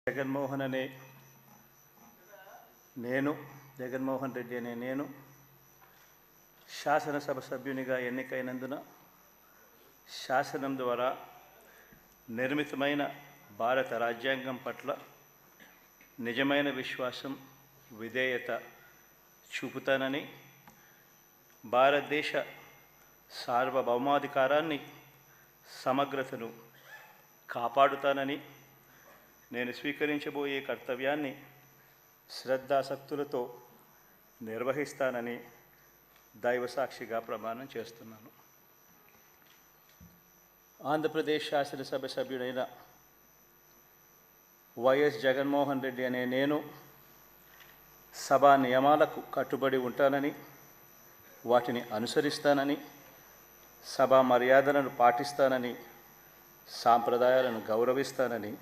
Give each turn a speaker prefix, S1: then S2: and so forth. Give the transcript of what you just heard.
S1: జగన్మోహన్ రెడ్డి అనే నేను శాసనసభ సభ్యునిగా ఎన్నికైనందున శాసనం ద్వారా నిర్మితమైన భారత రాజ్యాంగం పట్ల నిజమైన విశ్వాసం, విధేయత చూపుతానని, భారతదేశ సార్వభౌమాధికారాన్ని, సమగ్రతను కాపాడుతానని, నేను స్వీకరించబోయే కర్తవ్యాన్ని శ్రద్ధాసక్తులతో నిర్వహిస్తానని దైవసాక్షిగా ప్రమాణం చేస్తున్నాను. ఆంధ్రప్రదేశ్ శాసనసభ సభ్యుడైన వైఎస్ జగన్మోహన్ రెడ్డి అనే నేను సభా నియమాలకు కట్టుబడి ఉంటానని, వాటిని అనుసరిస్తానని, సభా మర్యాదలను పాటిస్తానని, సాంప్రదాయాలను గౌరవిస్తానని